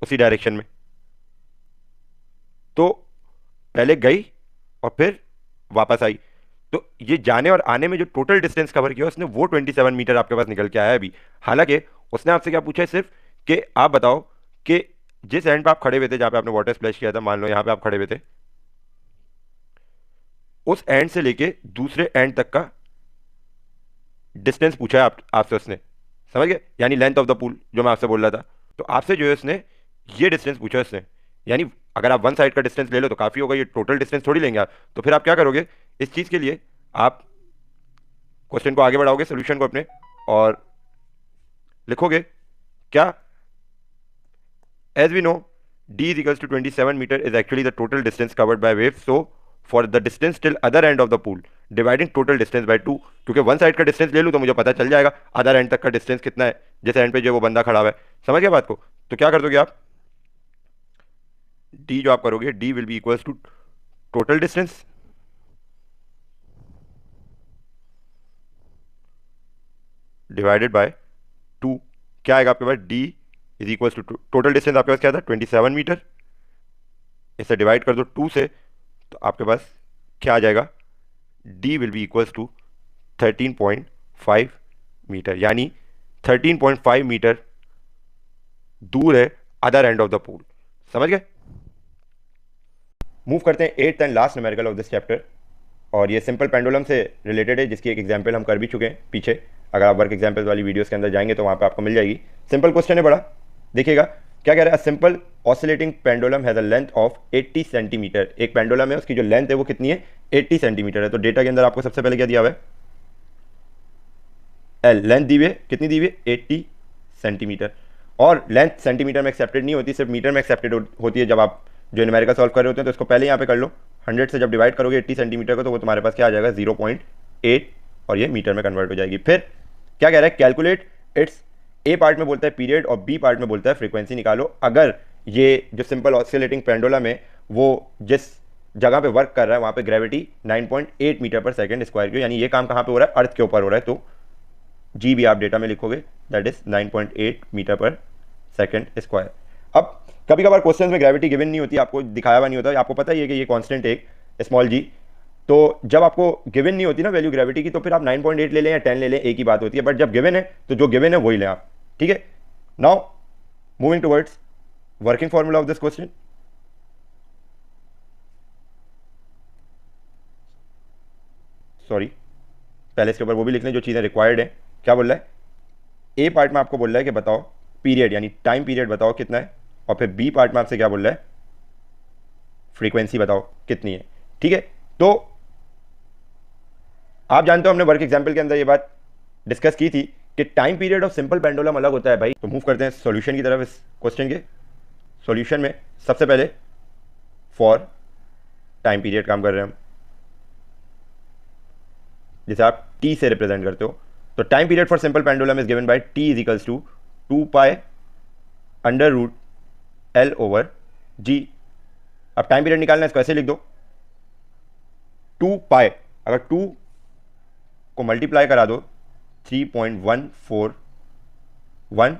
Speaker 1: उसी डायरेक्शन में। तो पहले गई और फिर वापस आई। तो ये जाने और आने में जो टोटल डिस्टेंस कवर किया उसने, वो 27 मीटर आपके पास निकल के आया है अभी। हालांकि उसने आपसे क्या पूछा है सिर्फ कि आप बताओ कि जिस एंड पे आप खड़े हुए थे, जहां पे आपने वाटर स्प्लैश किया था, मान लो यहां पे आप खड़े हुए थे, उस एंड से लेके दूसरे एंड तक का डिस्टेंस पूछा है आपसे उसने। समझ गए? यानी लेंथ ऑफ द पूल जो मैं आपसे बोल रहा था। तो आपसे जो है उसने ये डिस्टेंस पूछा है उसने। यानी अगर आप वन साइड का डिस्टेंस ले लो तो काफ़ी होगा, ये टोटल डिस्टेंस थोड़ी लेंगे आप। तो फिर आप क्या करोगे इस चीज़ के लिए, आप क्वेश्चन को आगे बढ़ाओगे, सोल्यूशन को अपने, और लिखोगे क्या, as we know d is equals to 27 meter is actually the total distance covered by wave. So for the distance till other end of the pool, dividing total distance by 2, क्योंकि one side का distance ले लूँ तो मुझे पता चल जाएगा other and तक का डिस्टेंस कितना है, जिस एंड पे जो वो बंदा खड़ा हुआ है। समझ गया बात को? तो क्या कर दोगे आप, d जो आप करोगे, d will be equals to total distance divided by 2। क्या आएगा आपके पास, d is equals to total distance आपके पास क्या था, 27 मीटर। इसे डिवाइड कर दो 2 से, तो आपके पास क्या आ जाएगा, d will be equals to 13.5 metre. यानी 13.5 मीटर दूर है other end of the pool. समझ गए? मूव करते हैं eighth and last numerical of this chapter, और ये सिंपल पेंडुलम से रिलेटेड है, जिसकी एक एग्जांपल हम कर भी चुके हैं पीछे। अगर आप वर्क एग्जांपल्स वाली वीडियोस के अंदर जाएंगे तो वहाँ पे आपको मिल जाएगी। सिंपल क्वेश्चन है बड़ा, देखिएगा क्या कह रहा है। Simple oscillating pendulum has a length of 80 centimetre. एक पेंडुलम है, उसकी जो लेंथ है वो कितनी है, 80 सेंटीमीटर है। तो डेटा के अंदर आपको सबसे पहले क्या दिया हुआ है, एल लेंथ दी हुई है, कितनी दी हुई है, 80 सेंटीमीटर। और लेंथ सेंटीमीटर में एक्सेप्टेड नहीं होती, सिर्फ मीटर में एक्सेप्टेड होती है। जब आप जो न्यूमेरिकल सॉल्व कर रहे होते हैं तो इसको पहले यहाँ पे कर लो। 100 से जब डिवाइड करोगे 80 सेंटीमीटर को, तो वो तुम्हारे पास क्या आ जाएगा, 0.8, और ये मीटर में कन्वर्ट हो जाएगी। फिर क्या कह रहा है, कैलकुलेट इट्स, ए पार्ट में बोलता है पीरियड और बी पार्ट में बोलता है फ्रीक्वेंसी निकालो। अगर ये जो सिंपल ऑसिलेटिंग पेंडुलम है वो जिस जगह पे वर्क कर रहा है वहाँ पे gravity 9.8 metre per second square की, यानी ये काम कहाँ पे हो रहा है, अर्थ के ऊपर हो रहा है। तो जी भी आप डेटा में लिखोगे, that is 9.8 metre per second square. अब कभी कभार क्वेश्चन में ग्रेविटी गिवन नहीं होती, आपको दिखाया हुआ नहीं होता, आपको पता ही है कि ये कांस्टेंट है एक स्मॉल जी। तो जब आपको गिवन नहीं होती ना वैल्यू ग्रेविटी की, तो फिर आप 9.8 ले लें या 10 ले लें, एक ही बात होती है। बट जब गिवन है तो जो गिवन है वही लें आप, ठीक है। Now moving towards working formula of this question. Sorry, पहले इसके ऊपर वो भी लिख लें जो चीज़ें रिक्वायर्ड है। क्या बोल रहा है, ए पार्ट में आपको बोल रहा है कि बताओ पीरियड, यानी टाइम पीरियड बताओ कितना है, और फिर बी पार्ट में आपसे क्या बोल रहा है, फ्रीक्वेंसी बताओ कितनी है, ठीक है। तो आप जानते हो हमने वर्क एग्जाम्पल के अंदर ये बात डिस्कस की थी कि time period of simple pendulum अलग होता है भाई। तो मूव करते हैं सॉल्यूशन की तरफ इस क्वेश्चन के। सॉल्यूशन में सबसे पहले फॉर टाइम पीरियड काम कर रहे हैं हम, जिसे आप टी से रिप्रेजेंट करते हो। तो time period for simple pendulum is given by T is equals to 2 pi under root L over G. अब टाइम पीरियड निकालना है, इसको ऐसे लिख दो, 2 पाई, अगर 2 को मल्टीप्लाई करा दो 3.141,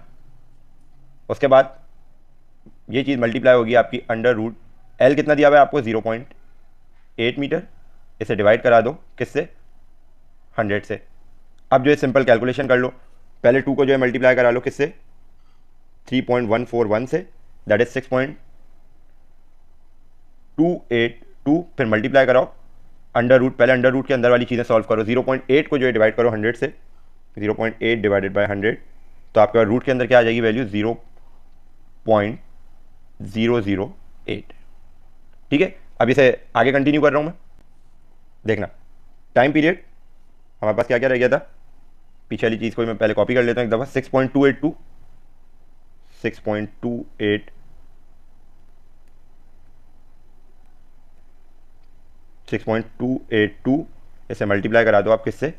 Speaker 1: उसके बाद ये चीज़ मल्टीप्लाई होगी आपकी अंडर रूट एल, कितना दिया हुआ है आपको, 0.8 मीटर। इसे डिवाइड करा दो किससे, 100 से। अब जो है सिंपल कैलकुलेशन कर लो, पहले 2 को जो है मल्टीप्लाई करा लो किससे, 3.141 से, दैट इज 6.282, फिर मल्टीप्लाई कराओ अंडर रूट, पहले अंडर रूट के अंदर वाली चीज़ें सॉल्व करो। 0.8 को जो है डिवाइड करो 100 से, 0.8 डिवाइडेड बाय 100, तो आपके रूट के अंदर क्या आ जाएगी वैल्यू, 0.008, ठीक है। अब इसे आगे कंटिन्यू कर रहा हूँ मैं, देखना टाइम पीरियड हमारे पास क्या क्या रह गया था, पीछे वाली चीज़ को मैं पहले कॉपी कर लेता हूँ एक दफ़ा। 6.282, 6.282, इसे मल्टीप्लाई करा दो आप किससे,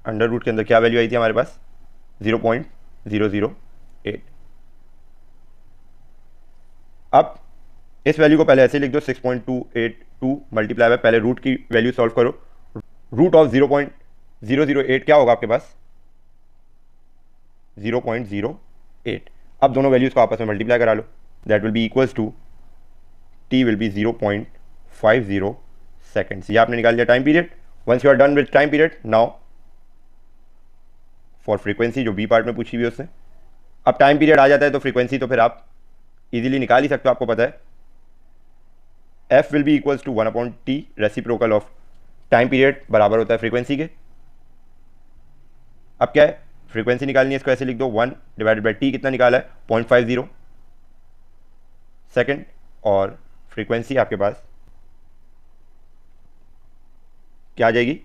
Speaker 1: अंडर रूट के अंदर क्या वैल्यू आई थी हमारे पास, 0.008। अब इस वैल्यू को पहले ऐसे लिख दो, 6.282 मल्टीप्लाई बाय, पहले रूट की वैल्यू सॉल्व करो। रूट ऑफ 0.008 क्या होगा आपके पास, 0.08। अब दोनों वैल्यूज को आपस में मल्टीप्लाई करा लो, that will be equals to T will be 0.50 seconds. ये आपने निकाल लिया time period. Once you are done with time period, now for frequency, जो बी पार्ट में पूछी हुई है उससे। अब टाइम पीरियड आ जाता है तो फ्रीक्वेंसी तो फिर आप इजीली निकाल ही सकते हो, आपको पता है F will be equals to 1/t, reciprocal of time period बराबर होता है फ्रीक्वेंसी के। अब क्या है, फ्रीक्वेंसी निकालनी है, इसको ऐसे लिख दो, 1 डिवाइडेड बाई टी कितना निकाला है, 0.50 सेकेंड, और फ्रीक्वेंसी आपके पास क्या आ जाएगी,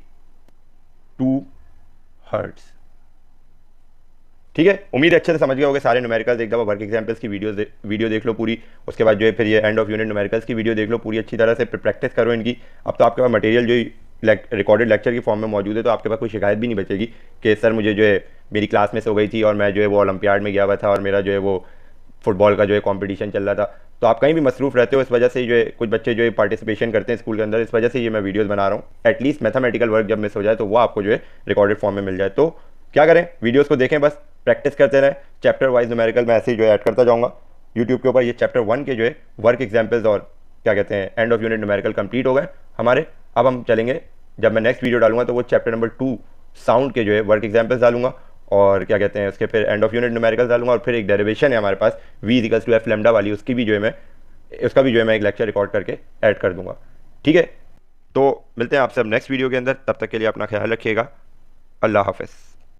Speaker 1: 2 हर्ट्ज। ठीक है, उम्मीद है अच्छे से समझ गए होगे सारे न्यूमेरिकल्स। एक दफ़ा वर्क एग्जाम्पल्स की वीडियो देख लो पूरी, उसके बाद जो है फिर ये एंड ऑफ यूनिट न्यूमेरिकल्स की वीडियो देख लो पूरी अच्छी तरह से, प्रैक्टिस करो इनकी। अब तो आपके पास मटेरियल जो रिकॉर्डेड लेक्चर की फॉर्म में मौजूद है, तो आपके पास कोई शिकायत भी नहीं बचेगी कि सर मुझे जो है मेरी क्लास मिस हो गई थी और मैं जो है वो ओलंपियाड में गया हुआ था और मेरा जो है वो फुटबॉल का जो है कंपटीशन चल रहा था। तो आप कहीं भी मसरूफ़ रहते हो, इस वजह से जो है कुछ बच्चे जो है पार्टिसिपेशन करते हैं स्कूल के अंदर, इस वजह से ये मैं वीडियोस बना रहा हूँ। एटलीस्ट मैथमेटिकल वर्क जब मिस हो जाए तो वो आपको जो है रिकॉर्डेड फॉर्म में मिल जाए। तो क्या करें, वीडियोस को देखें, बस प्रैक्टिस करते रहें। चैप्टर वाइज न्यूमेरिकल मैं ऐसे ही जो है ऐड करता जाऊँगा यूट्यूब के ऊपर। ये चैप्टर 1 के जो है वर्क एग्जाम्पल्स और क्या कहते हैं end of unit numerical complete हो गए हमारे। अब हम चलेंगे, जब मैं नेक्स्ट वीडियो डालूंगा तो वो चैप्टर नंबर 2 साउंड के जो है वर्क एग्जाम्पल्स डालूंगा, और क्या कहते हैं उसके फिर एंड ऑफ यूनिट न्यूमेरिकल डालूंगा, और फिर एक डेरिवेशन है हमारे पास v equals to F lambda वाली, उसका भी जो है मैं एक लेक्चर रिकॉर्ड करके ऐड कर दूंगा। ठीक है, तो मिलते हैं आपसे अब नेक्स्ट वीडियो के अंदर, तब तक के लिए अपना ख्याल रखिएगा। अल्लाह हाफ़िज़।